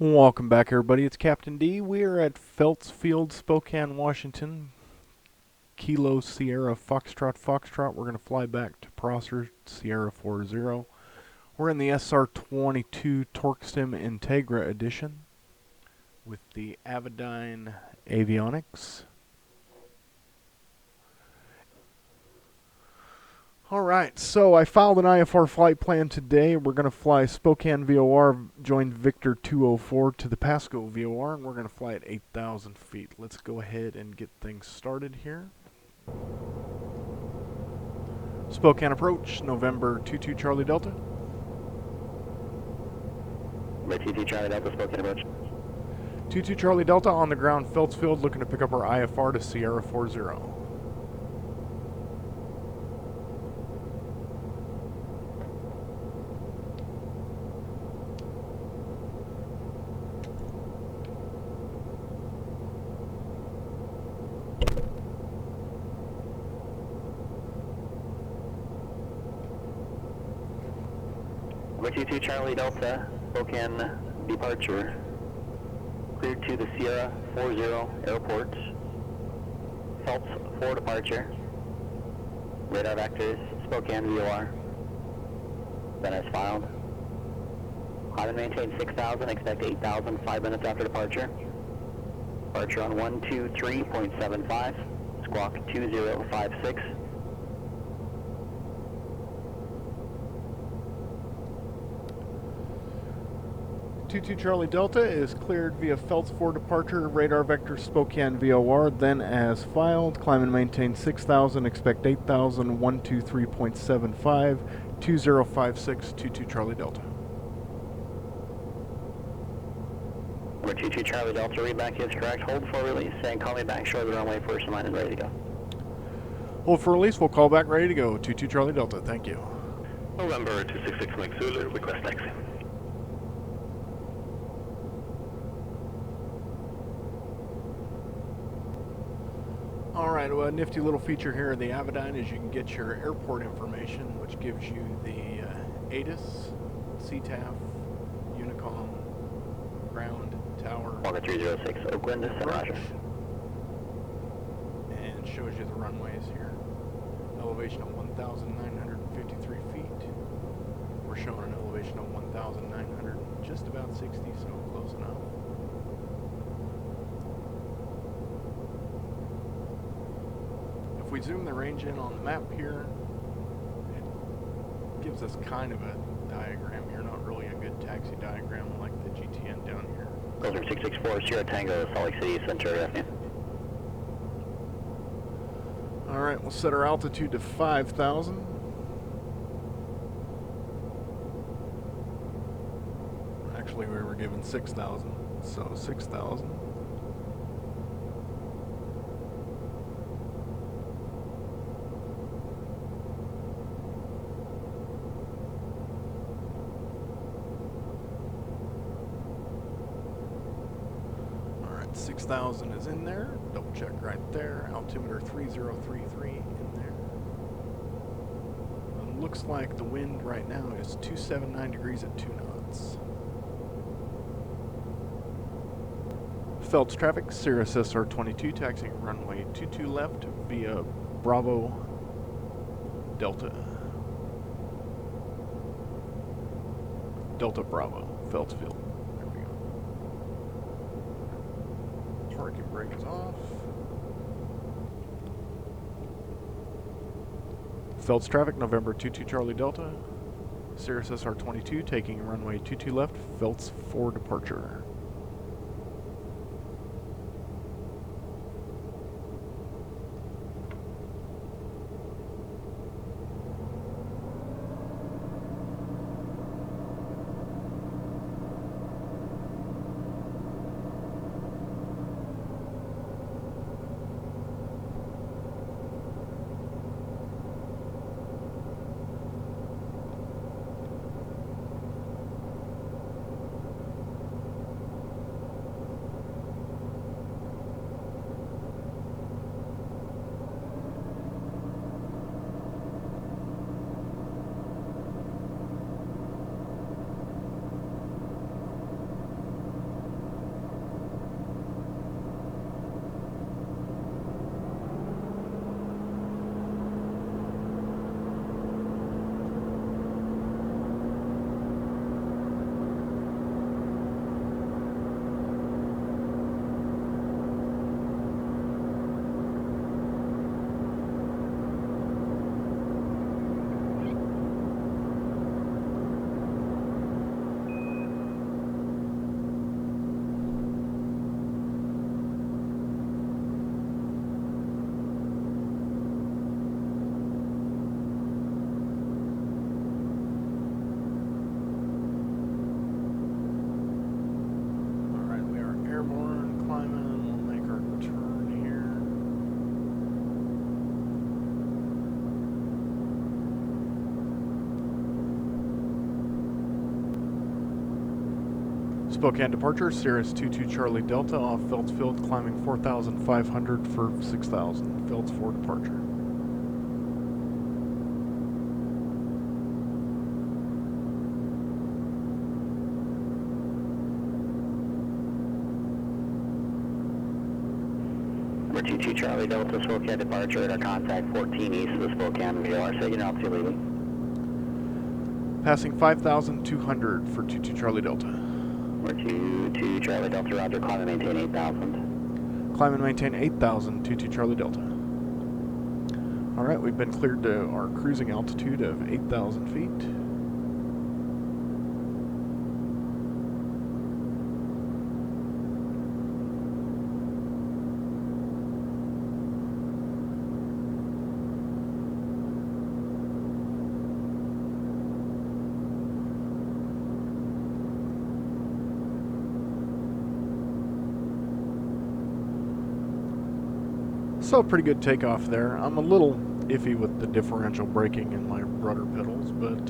Welcome back, everybody. It's Captain D. We are at Felts Field, Spokane, Washington. Kilo Sierra Foxtrot Foxtrot. We're going to fly back to Prosser Sierra 40. We're in the SR22 TorqueSim Entegra edition with the Avidyne Avionics. Alright, so I filed an IFR flight plan today. We're going to fly Spokane VOR, join Victor 204 to the Pasco VOR, and we're going to fly at 8,000 feet. Let's go ahead and get things started here. Spokane approach, November 22 Charlie Delta. November 22 Charlie Delta, Spokane approach. 22 Charlie Delta on the ground, Felts Field, looking to pick up our IFR to Sierra 40. Number 22 Charlie Delta, Spokane departure. Cleared to the Sierra 40 airport. Felts for departure. Radar vectors, Spokane VOR. Then as filed. Climb and maintain 6,000, expect 8,000, 5 minutes after departure. Departure on 123.75, squawk 2056. Two Charlie Delta is cleared via Felts for departure, radar vector Spokane VOR, then as filed, climb and maintain 6,000, expect 8,000, 123.75, 2056, 22 Charlie Delta. Number 22 Charlie Delta, readback is correct. Hold for release and call me back short of the runway. First line is ready to go. Hold for release, we'll call back ready to go. 22 Charlie Delta, thank you. November 266 Mike Zulu, request taxi. Alright, well, a nifty little feature here in the Avidyne is you can get your airport information, which gives you the ATIS, CTAF, Unicom, ground, tower, Walker 306 Oakland, San Roger. and shows you the runways here. Elevation of 1,953 feet. We're showing an elevation of 1,900, just about 60, so close enough. If we zoom the range in on the map here, it gives us kind of a diagram here, not really a good taxi diagram like the GTN down here. Golden 664 Sierra Tango, Salt Lake City, Century Avenue. Alright, we'll set our altitude to 5,000. Actually, we were given 6,000, so 6,000. Alright, 6,000 is in there. Double check right there. Altimeter 3033 in there. Looks like the wind right now is 279 degrees at 2 knots. Felts traffic, Cirrus SR22 taxiing runway 22 left via Bravo Delta. Delta Bravo, Felts Field. There we go. Parking brake is off. Felts traffic, November 22 Charlie Delta. Cirrus SR22 taking runway 22 left, Felts for departure. Spokane departure, Cirrus 22 Charlie Delta off Felts Field, climbing 4,500 for 6,000. Felts for departure. Number 22 Charlie Delta, Spokane departure at our contact 14 east of the Spokane VOR. Say your altitude leaving. Passing 5,200 for 22 Charlie Delta. Number 22 Charlie Delta, roger, climb and maintain 8,000. Climb and maintain 8,000, 22 Charlie Delta. Alright, we've been cleared to our cruising altitude of 8,000 feet. So pretty good takeoff there. I'm a little iffy with the differential braking in my rudder pedals, but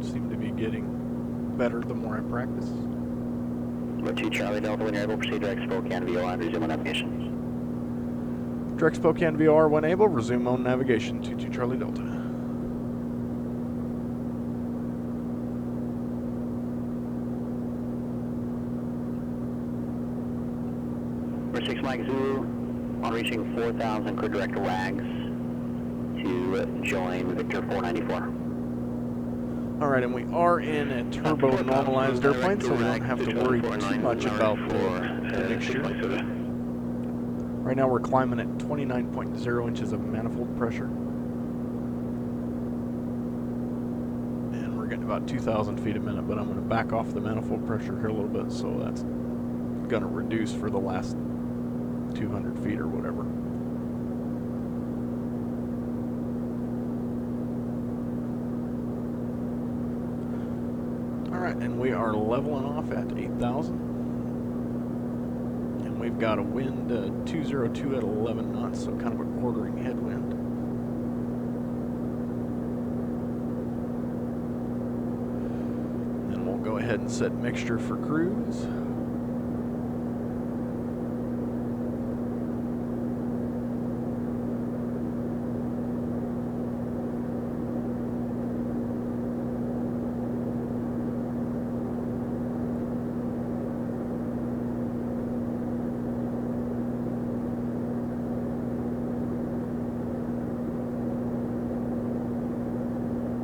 seem to be getting better the more I practice. Number 2 Charlie Delta, when you're able, proceed direct Spokane VOR and resume on navigation. Direct Spokane VOR when able, resume on navigation, 22 Charlie Delta. Number 6 Mike Zulu, on reaching 4,000, clear direct WAGs to join Victor 494. Alright, and we are in a turbo normalized airplane, so we don't have to worry too much about the mixture. Right now we're climbing at 29.0 inches of manifold pressure. And we're getting about 2,000 feet a minute, but I'm going to back off the manifold pressure here a little bit, so that's going to reduce for the last 200 feet or whatever. Alright, and we are leveling off at 8,000. And we've got a wind 202 at 11 knots, so kind of a quartering headwind. And we'll go ahead and set mixture for cruise.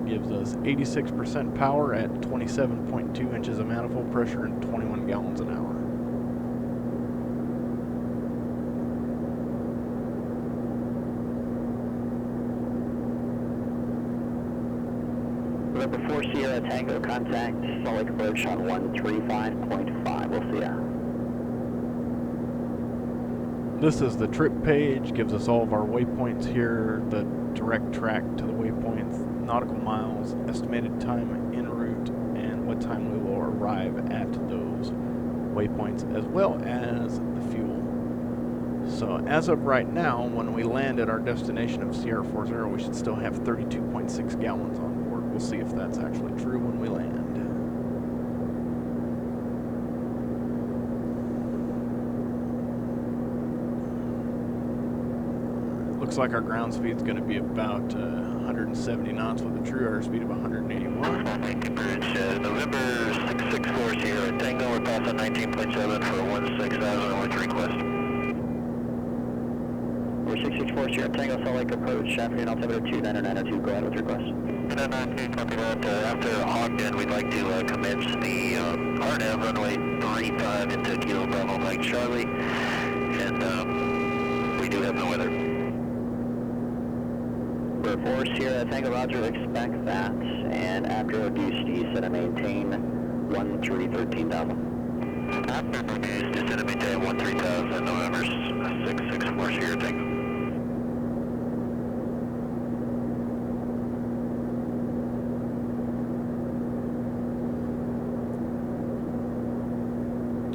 Gives us 86% power at 27.2 inches of manifold pressure and 21 gallons an hour. Number 4 Sierra Tango, contact Salt Lake approach on 135.5. We'll see ya. This is the trip page, gives us all of our waypoints here, the direct track to the waypoints, nautical miles, estimated time en route, and what time we will arrive at those waypoints, as well as the fuel. So as of right now, when we land at our destination of Sierra 40, we should still have 32.6 gallons on board. We'll see if that's actually true when we land. Looks like our ground speed is going to be about 170 knots with a true airspeed of 181. Bridge, November 664 Sierra Tango, we're passing 19.7 for 16,000 with request. Number 664 Sierra Tango, Salt Lake approach, afternoon altimeter 29902, go ahead with request. 299, copy that. After Ogden, we'd like to commence the RNAV runway 35 into Kilo Bravo Mike Charlie, and we do have no weather. Number 4 Sierra Tango, roger, expect that, and after reduced descend and maintain 13,000. After reduced descend and maintain 13,000, November 664 Sierra Tango.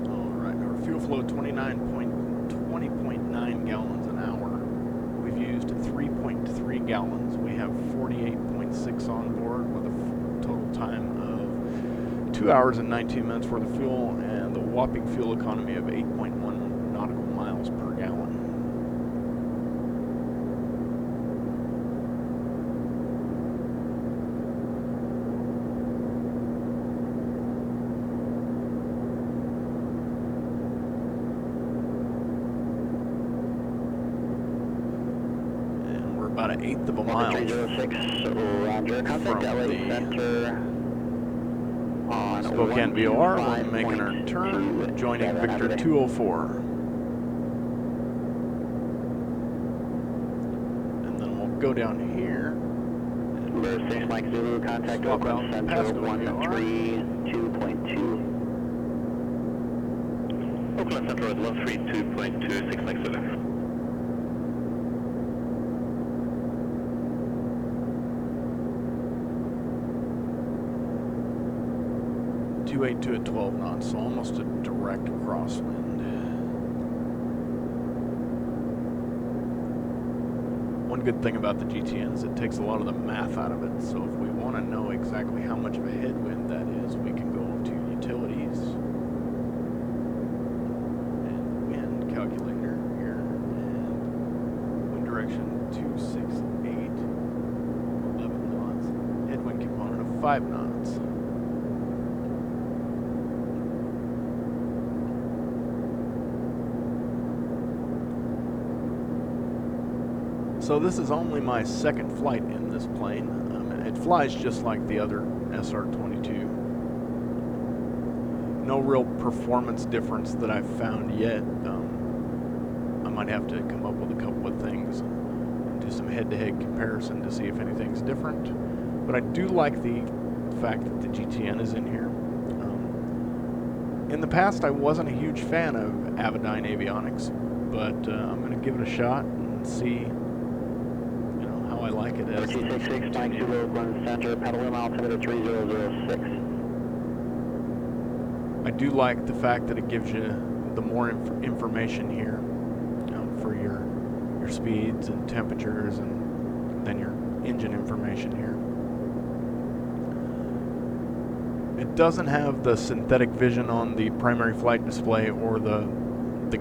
Alright, our fuel flow 20.9 gallons an hour. We've used 3.3 gallons. We have 48.6 on board with a total time of 2 hours and 19 minutes for the fuel, and the whopping fuel economy of 8.1 nautical miles per gallon. About an eighth of a mile 306, Roger. Contact LA Center on Spokane VOR. We're making our turn, joining Victor 204. And then we'll go down here. Number 6 Mike Zulu, contact Oakland Center 132.2. Oakland Center at 132.26 Mike Zulu. .282 at 12 knots, so almost a direct crosswind. One good thing about the GTN is it takes a lot of the math out of it, so if we want to know exactly how much of a headwind that is, we can go to utilities and wind calculator here, and wind direction 268, 11 knots, headwind component of 5 knots. So this is only my second flight in this plane. It flies just like the other SR22. No real performance difference that I've found yet. I might have to come up with a couple of things and do some head-to-head comparison to see if anything's different. But I do like the fact that the GTN is in here. In the past, I wasn't a huge fan of Avidyne Avionics, but I'm going to give it a shot and see how I like it as 266 Mike Zulu, Oakland Center, pedaling altimeter 3006. I do like the fact that it gives you the more information here for your speeds and temperatures, and then your engine information here. It doesn't have the synthetic vision on the primary flight display or the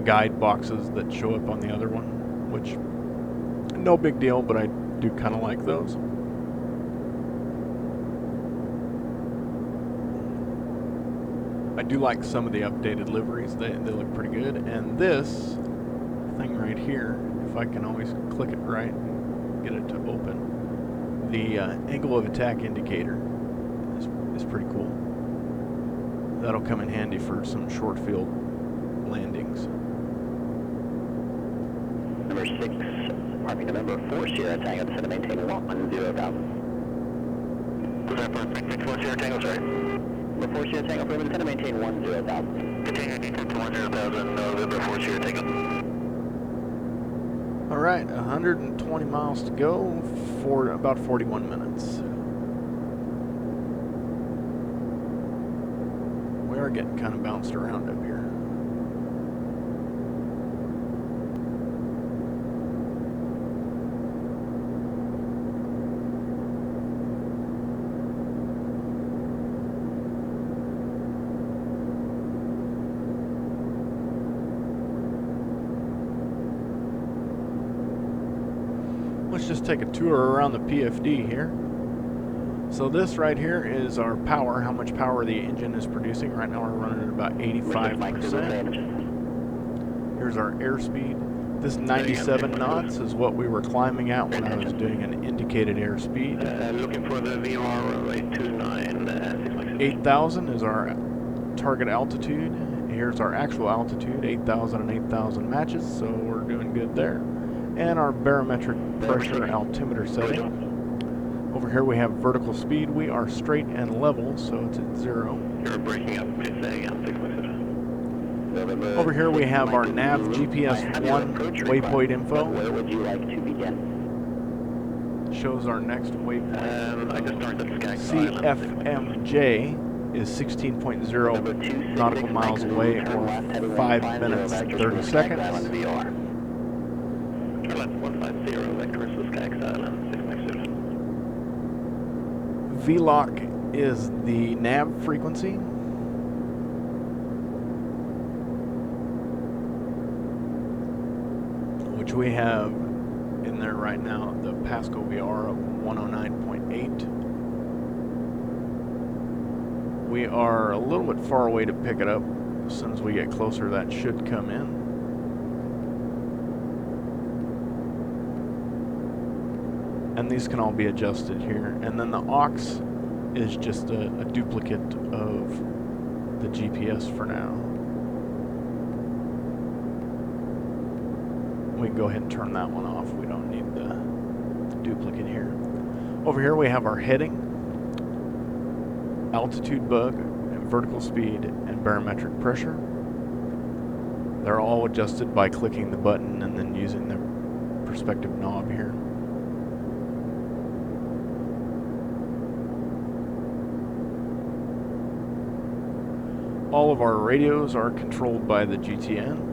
guide boxes that show up on the other one, which no big deal, but I do kind of like those. I do like some of the updated liveries. They look pretty good. And this thing right here, if I can always click it right and get it to open, the angle of attack indicator is pretty cool. That'll come in handy for some short field landings. Number 6, November 4 Sierra Tango, descend to maintain 1,000. Was that for 4 Sierra Tango, sorry? Number 4 Sierra Tango, descend to maintain 10,000. Continue descent to 10,000, November 4 Sierra Tango. Alright, 120 miles to go for about 41 minutes. We are getting kind of bounced around up here. Let's just take a tour around the PFD here. So this right here is our power, how much power the engine is producing. Right now we're running at about 85%. Here's our airspeed. This 97 knots is what we were climbing at when I was doing an indicated airspeed. Looking for the VOR runway 29. 8,000 is our target altitude. Here's our actual altitude, 8,000 and 8,000 matches, so we're doing good there. And our barometric pressure altimeter setting. Over here we have vertical speed. We are straight and level, so it's at 0. You're breaking up, please say again. Over here we have our nav GPS1 waypoint info. Where would you like to begin? Shows our next waypoint. I just started the Skag CFMJ is 16.0 nautical miles away, or 5 minutes and 30 seconds. 150 vector versus Skag Island, 6 VLOC is the nav frequency. we have in there right now the Pasco VR of 109.8. We are a little bit far away to pick it up. As soon as we get closer, that should come in. And these can all be adjusted here. And then the aux is just a duplicate of the GPS for now. We can go ahead and turn that one off. We don't need the duplicate here. Over here we have our heading, altitude bug, and vertical speed, and barometric pressure. They're all adjusted by clicking the button and then using the perspective knob here. All of our radios are controlled by the GTN,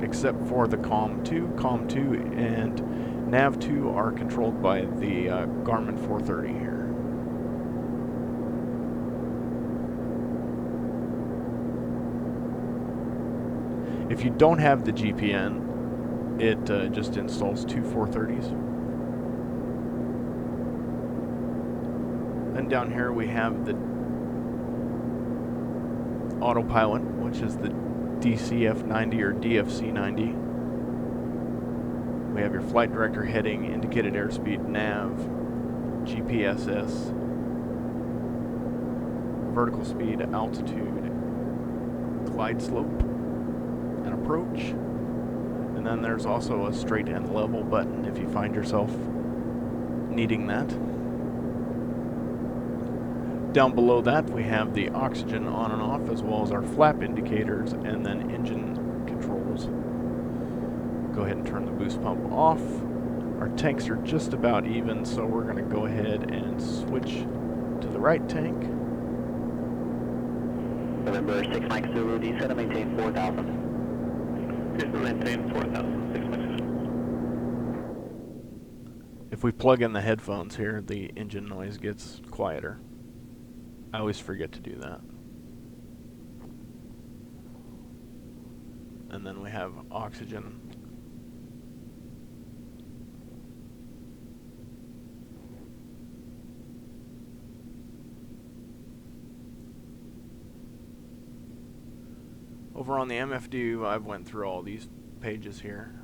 except for the COM2 and NAV2 are controlled by the Garmin 430 here. If you don't have the GPN, it just installs two 430s. Then down here we have the autopilot, which is the DCF90 or DFC90. We have your flight director, heading, indicated airspeed, nav, GPSS, vertical speed, altitude, glide slope, and approach. And then there's also a straight and level button if you find yourself needing that. Down below that we have the oxygen on and off, as well as our flap indicators, and then engine controls. Go ahead and turn the boost pump off. Our tanks are just about even, so we're going to go ahead and switch to the right tank. November 6 Mike Zulu, descend and maintain 4,000. Descend and maintain 4,000, 6 Mike Zulu. If we plug in the headphones here, the engine noise gets quieter. I always forget to do that. And then we have oxygen. Over on the MFD, I've went through all these pages here.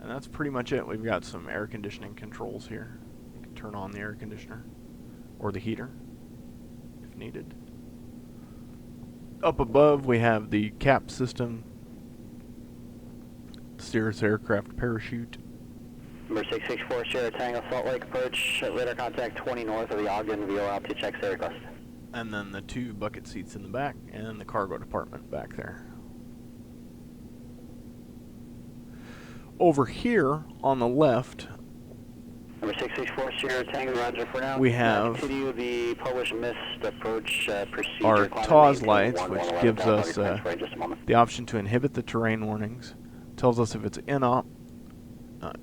And that's pretty much it. We've got some air conditioning controls here. You can turn on the air conditioner or the heater if needed. Up above we have the cap system, Cirrus aircraft parachute. Number 664 Sierra Tango Salt Lake approach, radar contact 20 north of the Ogden, VO altitude check, say request. And then the two bucket seats in the back and the cargo department back there. Over here on the left, Number 664 Sierra Tango, roger for now. We have continue the published missed approach procedure. our TAWS lights, which gives us the option to inhibit the terrain warnings. Tells us if it's in-op.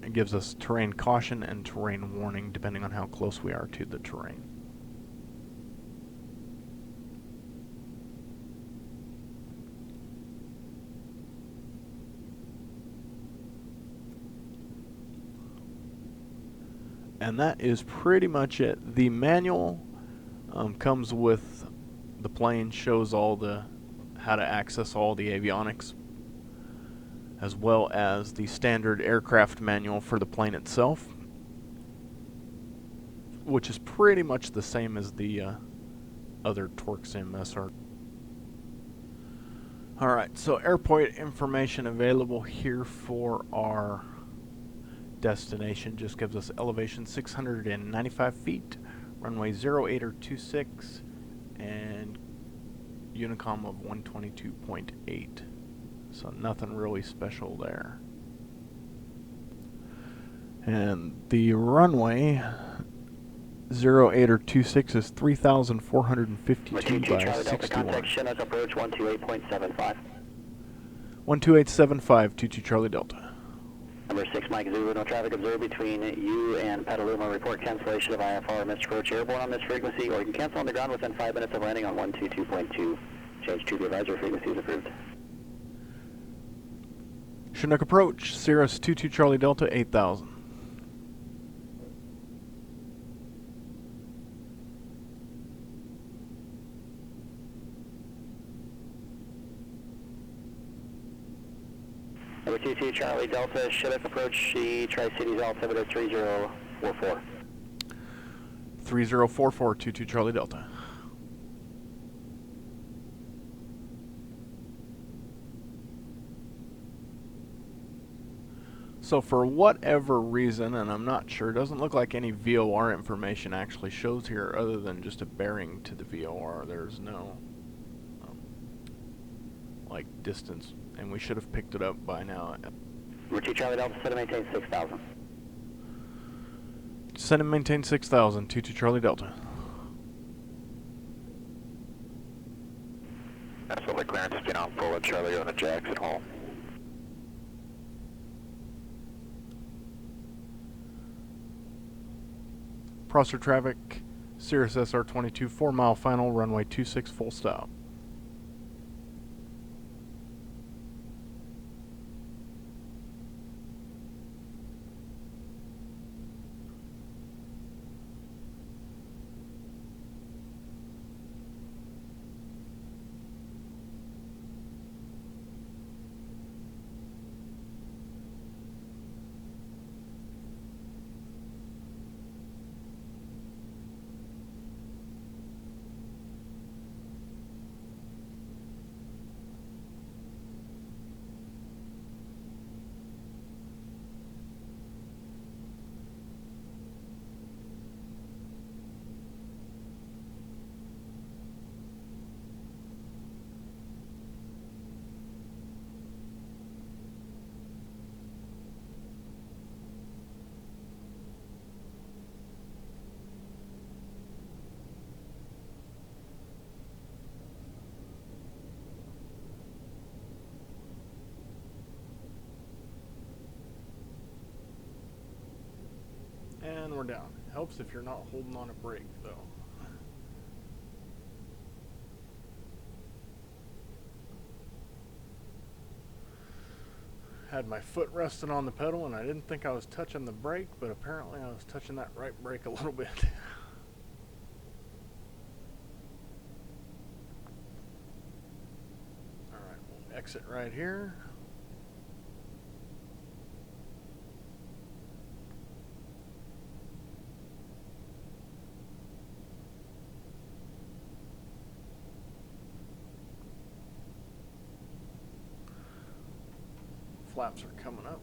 It gives us terrain caution and terrain warning depending on how close we are to the terrain. And that is pretty much it. The manual comes with the plane, shows all the how to access all the avionics, as well as the standard aircraft manual for the plane itself, which is pretty much the same as the other TorqueSim SR. Alright, so airport information available here for our destination. Just gives us elevation 695 feet, runway 08 or 26, and Unicom of 122.8. So nothing really special there. And the runway 08 or 26 is 3,452 by 61. Approach 128.75. 12875, 22 Charlie Delta. Number 6 Mike Zulu, no traffic observed between you and Petaluma. Report cancellation of IFR, missed approach airborne on this frequency, or you can cancel on the ground within 5 minutes of landing on 122.2. Change to the advisory frequency is approved. Chinook approach, Cirrus 22 Charlie Delta 8000. Number 22 Charlie Delta, Chinook approach, the Tri-Cities altimeter 3044. 3044 22 Charlie Delta. So for whatever reason, and I'm not sure, it doesn't look like any VOR information actually shows here other than just a bearing to the VOR. There's no like distance, and we should have picked it up by now. Number 2 Charlie Delta, set and maintain 6000. Set and maintain 6000, 22 Charlie Delta. Absolutely clearance has been on forward, Charlie on the jacks at home. Prosser traffic, Cirrus SR22, 4 mile final, runway 26 full stop. And we're down. Helps if you're not holding on a brake, though. Had my foot resting on the pedal, and I didn't think I was touching the brake, but apparently I was touching that right brake a little bit. Alright, we'll exit right here. Flaps are coming up.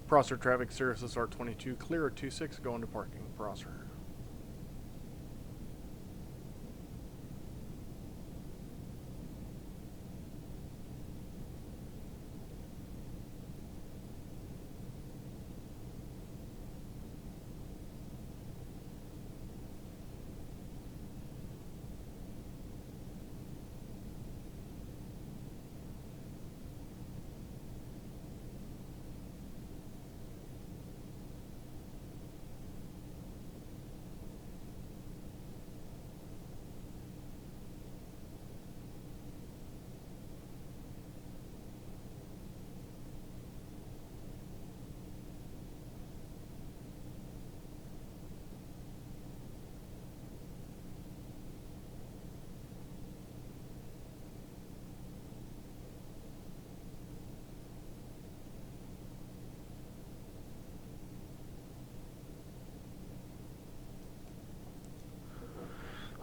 Prosser traffic, Cirrus SR22, clear at 26, going to parking, Prosser.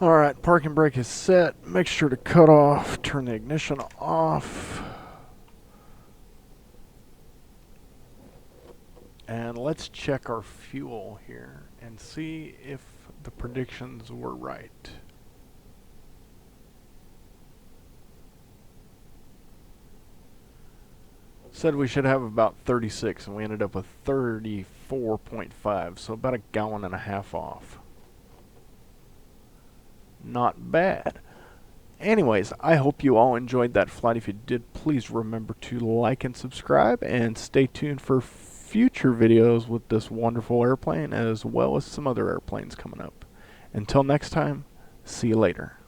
Alright, parking brake is set. Make sure to cut off, turn the ignition off. And let's check our fuel here and see if the predictions were right. Said we should have about 36, and we ended up with 34.5, so about a gallon and a half off. Not bad. Anyways, I hope you all enjoyed that flight. If you did, please remember to like and subscribe, and stay tuned for future videos with this wonderful airplane, as well as some other airplanes coming up. Until next time, see you later.